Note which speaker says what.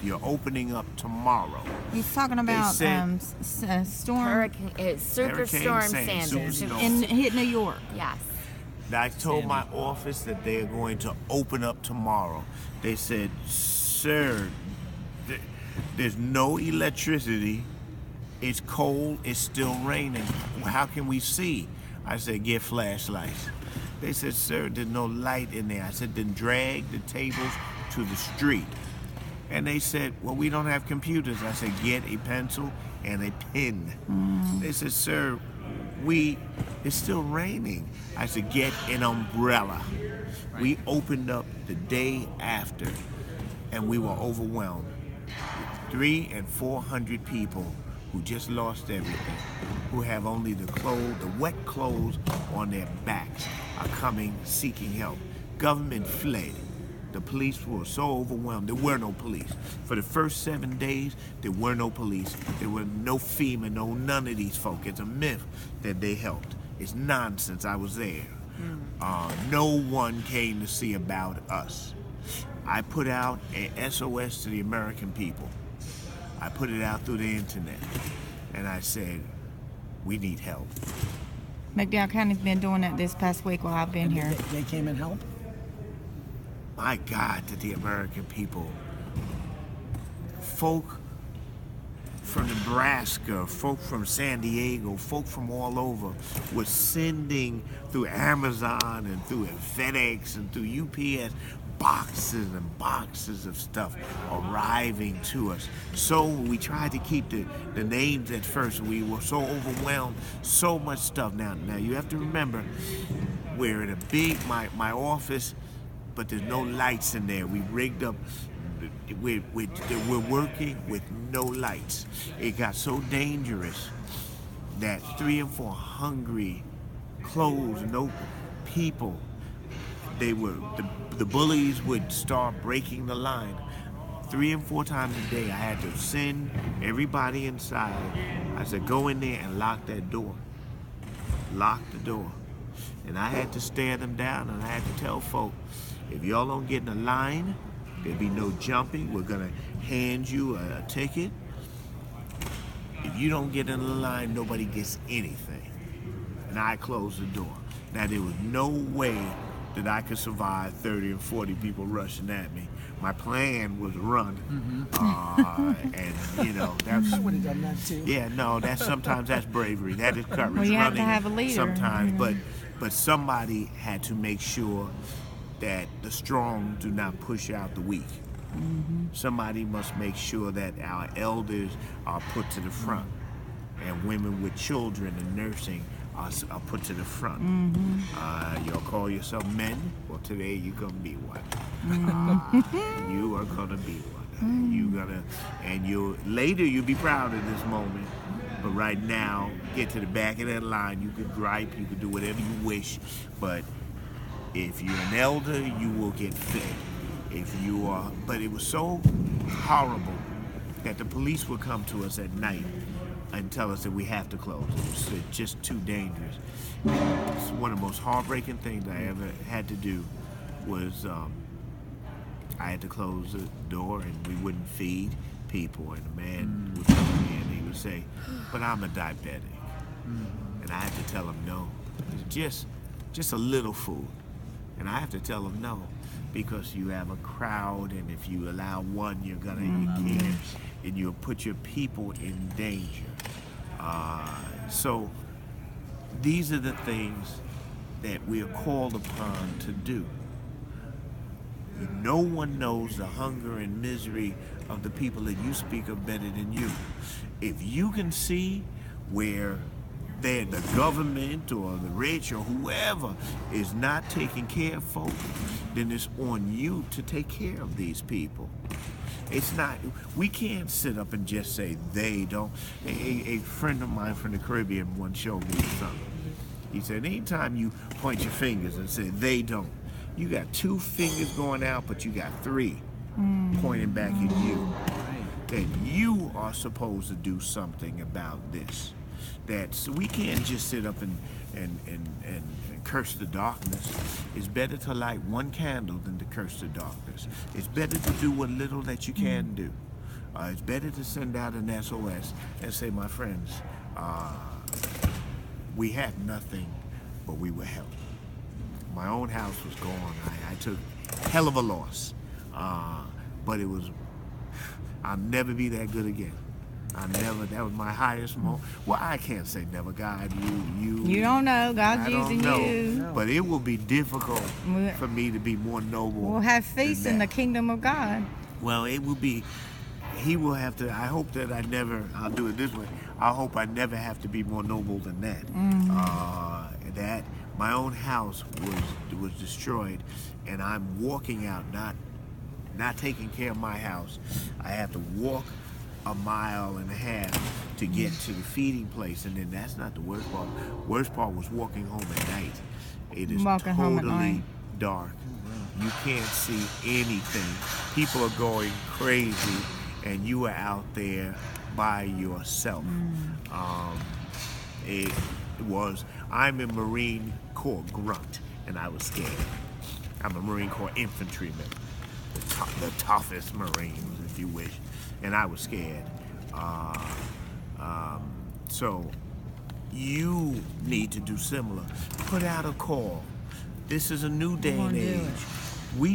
Speaker 1: You're opening up tomorrow.
Speaker 2: He's talking about storm.
Speaker 3: Hurricane, Superstorm
Speaker 1: Sandy,
Speaker 3: Sandy.
Speaker 1: Superstorm.
Speaker 2: Hit New York.
Speaker 3: Yes.
Speaker 1: I told my office that they are going to open up tomorrow. They said, sir, there's no electricity. It's cold. It's still raining. How can we see? I said, get flashlights. They said, sir, there's no light in there. I said, then drag the tables to the street. And they said, well, we don't have computers. I said, get a pencil and a pen. They said, sir, it's still raining. I said, get an umbrella. Right. We opened up the day after, and we were overwhelmed. 300 and 400 people who just lost everything, who have only the wet clothes on their backs, are coming seeking help. Government fled. The police were so overwhelmed. There were no police. For the first 7 days, there were no police. There were no FEMA, none of these folk. It's a myth that they helped. It's nonsense. I was there. No one came to see about us. I put out an SOS to the American people. I put it out through the internet. And I said, we need help.
Speaker 2: McDowell County's been doing that this past week while I've been here.
Speaker 4: They came and helped?
Speaker 1: My God, to the American people. Folk from Nebraska, folk from San Diego, folk from all over were sending through Amazon and through FedEx and through UPS boxes and boxes of stuff arriving to us. So we tried to keep the names at first. We were so overwhelmed, so much stuff. Now you have to remember, we're in a big, my office, but there's no lights in there. We rigged up, we're working with no lights. It got so dangerous that 3 and 4 hungry, clothes, no people, the bullies would start breaking the line. 3 and 4 times a day, I had to send everybody inside. I said, go in there and lock that door. Lock the door. And I had to stare them down, and I had to tell folk, if y'all don't get in a line, there'll be no jumping. We're gonna hand you a ticket. If you don't get in the line, nobody gets anything. And I closed the door. Now, there was no way that I could survive 30 and 40 people rushing at me. My plan was run. And, you know, that's...
Speaker 4: I would have done that too.
Speaker 1: Yeah, no, sometimes that's bravery. That is courage.
Speaker 2: Well, you have to have a leader.
Speaker 1: Sometimes, but somebody had to make sure that the strong do not push out the weak. Somebody must make sure that our elders are put to the front, and women with children and nursing are put to the front. Y'all call yourself men? Well, today you're gonna be one. You are gonna be one. Later you'll be proud of this moment. But right now, get to the back of that line. You could gripe, you could do whatever you wish, but if you're an elder, you will get fed. But it was so horrible that the police would come to us at night and tell us that we have to close. It was just too dangerous. It's one of the most heartbreaking things I ever had to do was I had to close the door and we wouldn't feed people. And the man would come in and he would say, but I'm a diabetic. And I had to tell him no. It's just a little food. And I have to tell them no, because you have a crowd, and if you allow one, you can't, and you'll put your people in danger. So these are the things that we are called upon to do. No one knows the hunger and misery of the people that you speak of better than you. If you can see where the government or the rich or whoever is not taking care of folk, then it's on you to take care of these people. It's not, we can't sit up and just say they don't. A friend of mine from the Caribbean once showed me something. He said, anytime you point your fingers and say they don't, you got 2 fingers going out, but you got 3 pointing back at you. That you are supposed to do something about this. So we can't just sit up and curse the darkness. It's better to light one candle than to curse the darkness. It's better to do what little that you can do. It's better to send out an SOS and say, my friends, we had nothing, but we were helped. My own house was gone. I took hell of a loss, but it was. I'll never be that good again. That was my highest moment. Well, I can't say never, God.
Speaker 2: You don't know. God's
Speaker 1: I
Speaker 2: using
Speaker 1: don't know,
Speaker 2: you.
Speaker 1: but it will be difficult for me to be more noble.
Speaker 2: We'll have feast in the kingdom of God.
Speaker 1: Well, it will be. He will have to. I hope that I'll do it this way. I hope I never have to be more noble than that. That my own house was destroyed, and I'm walking out, not taking care of my house. I have to walk a mile and a half to get to the feeding place, and then that's not the worst part. Worst part was walking home at night. It is totally dark. You can't see anything. People are going crazy, and you are out there by yourself. I'm a Marine Corps grunt, and I was scared. I'm a Marine Corps infantryman, the toughest Marines, if you wish, and I was scared. So you need to do similar. Put out a call. This is a new day and age.